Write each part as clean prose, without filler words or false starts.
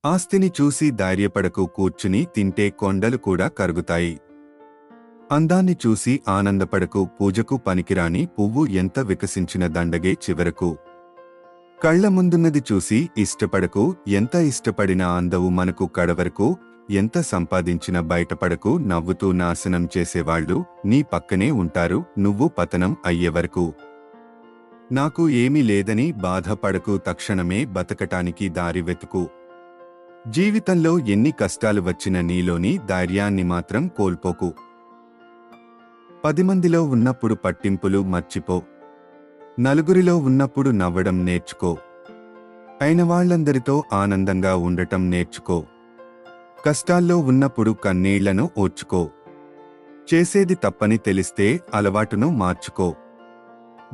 ఆస్తిని చూసి ధైర్యపడకు, కూర్చుని తింటే కొండలు కూడా కరుగుతాయి. అందాన్ని చూసి ఆనందపడకు, పూజకు పనికిరాని పువ్వు ఎంత వికసించిన దండగే చివరకు. కళ్ల ముందున్నది చూసి ఇష్టపడకు, ఎంత ఇష్టపడినా అందవు మనకు కడవరకు. ఎంత సంపాదించినా బయటపడకు, నవ్వుతూ నాశనం చేసేవాళ్లు నీ పక్కనే ఉంటారు నువ్వు పతనం అయ్యేవరకు. నాకు ఏమీ లేదని బాధపడకు, తక్షణమే బతకటానికి దారి వెతుకు. జీవితంలో ఎన్ని కష్టాలు వచ్చినా నీలోని ధైర్యాన్ని మాత్రం కోల్పోకు. 10 మందిలో ఉన్నప్పుడు పట్టింపులు మర్చిపో, నలుగురిలో ఉన్నప్పుడు నవ్వడం నేర్చుకో, అయిన వాళ్ళందరితో ఆనందంగా ఉండటం నేర్చుకో. కష్టాల్లో ఉన్నప్పుడు కన్నీళ్లను ఓర్చుకో, చేసేది తప్పని తెలిస్తే అలవాటును మార్చుకో.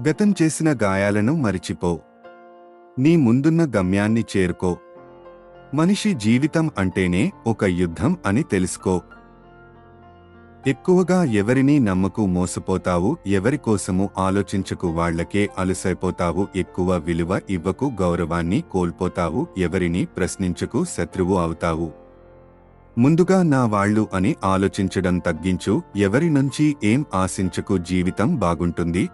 గతం చేసిన గాయాలను మరిచిపో, నీ ముందున్న గమ్యాన్ని చేరుకో. మనిషి జీవితం అంటేనే ఒక యుద్ధం అని తెలుసుకో. ఎక్కువగా ఎవరినీ నమ్మకు, మోసపోతావు. ఎవరికోసము ఆలోచించకు, వాళ్లకే అలుసైపోతావు. ఎక్కువ విలువ ఇవ్వకు, గౌరవాన్ని కోల్పోతావు. ఎవరిని ప్రశ్నించకు, శత్రువు అవుతావు. ముందుగా నా వాళ్ళు అని ఆలోచించడం తగ్గించు. ఎవరి నుంచి ఏం ఆశించకు, జీవితం బాగుంటుంది.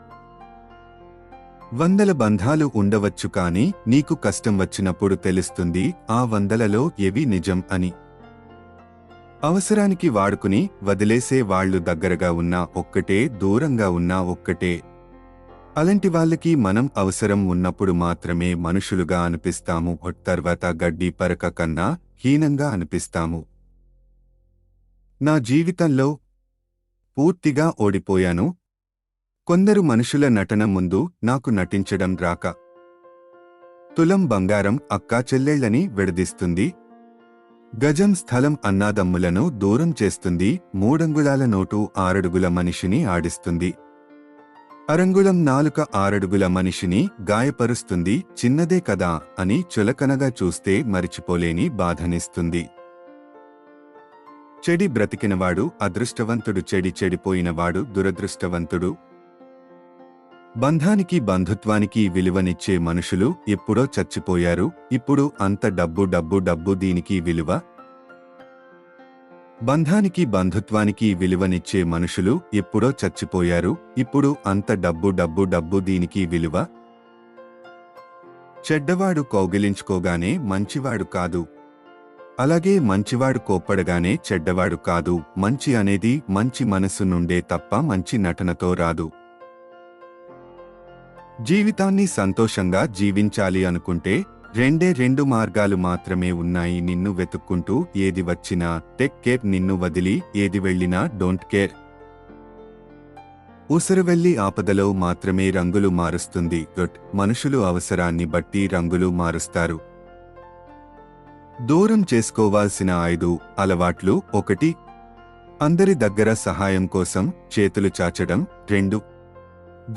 100 బంధాలు ఉండవచ్చు, కానీ నీకు కష్టం వచ్చినప్పుడు తెలుస్తుంది ఆ 100లలో ఏవి నిజం అని. అవసరానికి వాడుకుని వదిలేసే వాళ్లు దగ్గరగా ఉన్నా ఒక్కటే, దూరంగా ఉన్నా ఒక్కటే. అలాంటి వాళ్ళకి మనం అవసరం ఉన్నప్పుడు మాత్రమే మనుషులుగా అనిపిస్తాము, తర్వాత గడ్డి పరక కన్నా హీనంగా అనిపిస్తాము. నా జీవితంలో పూర్తిగా ఓడిపోయాను. కొందరు మనుషుల నటన ముందు నాకు నటించడం రాక. తులం బంగారం అక్కా చెల్లెళ్లని విడదీస్తుంది. గజం స్థలం అన్నాదమ్ములను దూరం చేస్తుంది. 3 అంగుళాల నోటు 6 అడుగుల మనిషిని ఆడిస్తుంది. అరంగుళం నాలుక 6 అడుగుల మనిషిని గాయపరుస్తుంది. చిన్నదే కదా అని చులకనగా చూస్తే మరిచిపోలేని బాధనిస్తుంది. చెడి బ్రతికినవాడు అదృష్టవంతుడు, చెడిపోయినవాడు దురదృష్టవంతుడు. బంధానికి బంధుత్వానికి విలువనిచ్చే మనుషులు ఎప్పుడో చచ్చిపోయారు. ఇప్పుడు అంత డబ్బు దీనికి విలువ? బంధానికి బంధుత్వానికి విలువనిచ్చే మనుషులు ఎప్పుడో చచ్చిపోయారు. ఇప్పుడు అంత డబ్బు దీనికి విలువ? చెడ్డవాడు కౌగిలించుకోగానే మంచివాడు కాదు, అలాగే మంచివాడు కోప్పడగానే చెడ్డవాడు కాదు. మంచి అనేది మంచి మనసు నుండే తప్ప మంచి నటనతో రాదు. జీవితాన్ని సంతోషంగా జీవించాలి అనుకుంటే 2 మార్గాలు మాత్రమే ఉన్నాయి. నిన్ను వెతుక్కుంటూ ఏది వచ్చినా టేక్ కేర్, నిన్ను వదిలి ఏది వెళ్ళినా డోంట్ కేర్. ఉసరవెల్లి ఆపదలో మాత్రమే రంగులు మారుస్తుంది. మనుషులు అవసరాన్ని బట్టి రంగులు మారుస్తారు. దూరం చేసుకోవాల్సిన 5 అలవాట్లు. 1. అందరి దగ్గర సహాయం కోసం చేతులు చాచడం. 2.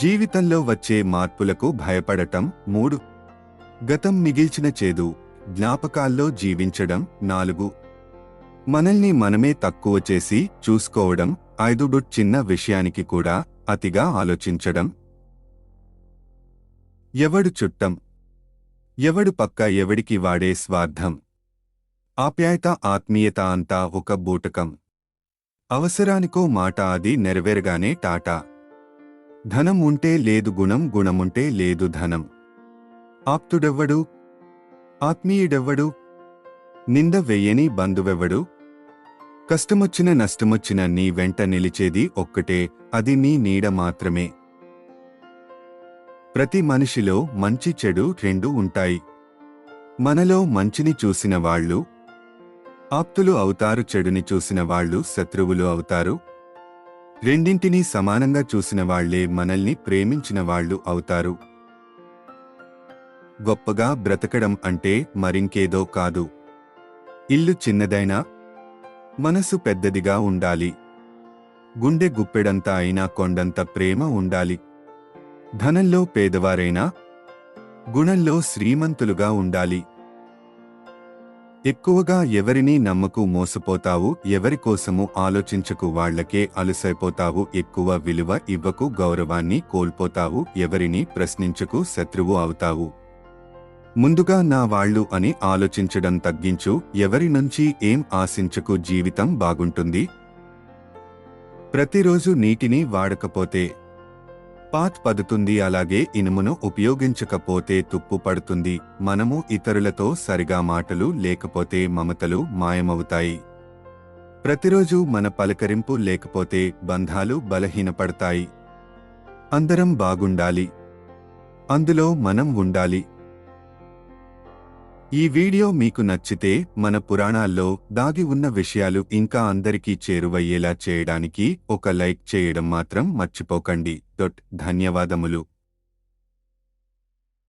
జీవితంలో వచ్చే మార్పులకు భయపడటం. 3. గతం మిగిల్చిన చేదు జ్ఞాపకాల్లో జీవించడం. 4. మనల్ని మనమే తక్కువ చేసి చూసుకోవడం. 5. చిన్న విషయానికి కూడా అతిగా ఆలోచించడం. ఎవడు చుట్టం, ఎవడు పక్క, ఎవడికి వాడే స్వార్థం. ఆప్యాయత, ఆత్మీయత అంతా ఒక బూటకం. అవసరానికో మాట, అది నెరవేరగానే టాటా. ధనం ఉంటే లేదు గుణం, గుణముంటే లేదు ధనం. ఆప్తుడెవ్వడు, ఆత్మీయుడెవ్వడు, నింద వెయ్యని బంధువెవ్వడు. కష్టమొచ్చిన నష్టమొచ్చిన నీ వెంట నిలిచేది ఒక్కటే, అది నీ నీడ మాత్రమే. ప్రతి మనిషిలో మంచి చెడు 2 ఉంటాయి. మనలో మంచిని చూసిన వాళ్ళు ఆప్తులు అవుతారు, చెడుని చూసిన వాళ్ళు శత్రువులు అవుతారు. రెండింటినీ సమానంగా చూసిన వాళ్లే మనల్ని ప్రేమించిన వాళ్ళు అవుతారు. గొప్పగా బ్రతకడం అంటే మరింకేదో కాదు. ఇల్లు చిన్నదైనా మనసు పెద్దదిగా ఉండాలి. గుండె గుప్పెడంత అయినా కొండంత ప్రేమ ఉండాలి. ధనంలో పేదవారైనా గుణంలో శ్రీమంతులుగా ఉండాలి. ఎక్కువగా ఎవరినీ నమ్మకు, మోసపోతావు. ఎవరికోసము ఆలోచించకు, వాళ్లకే అలుసైపోతావు. ఎక్కువ విలువ ఇవ్వకు, గౌరవాన్ని కోల్పోతావు. ఎవరిని ప్రశ్నించకు, శత్రువు అవుతావు. ముందుగా నా వాళ్ళు అని ఆలోచించడం తగ్గించు. ఎవరి నుంచి ఏం ఆశించకు. జీవితం బాగుంటుంది. ప్రతిరోజు నీటిని వాడకపోతే పాత్ పదుతుంది. అలాగే ఇనుమును ఉపయోగించకపోతే తుప్పు పడుతుంది. మనము ఇతరులతో సరిగా మాటలు లేకపోతే మమతలు మాయమవుతాయి. ప్రతిరోజు మన పలకరింపు లేకపోతే బంధాలు బలహీనపడతాయి. అందరం బాగుండాలి. అందులో మనం ఉండాలి. ఈ వీడియో మీకు నచ్చితే మన పురాణాల్లో దాగి ఉన్న విషయాలు ఇంకా అందరికీ చేరువయ్యేలా చేయడానికి ఒక లైక్ చేయడం మాత్రం మర్చిపోకండి. ధన్యవాదములు.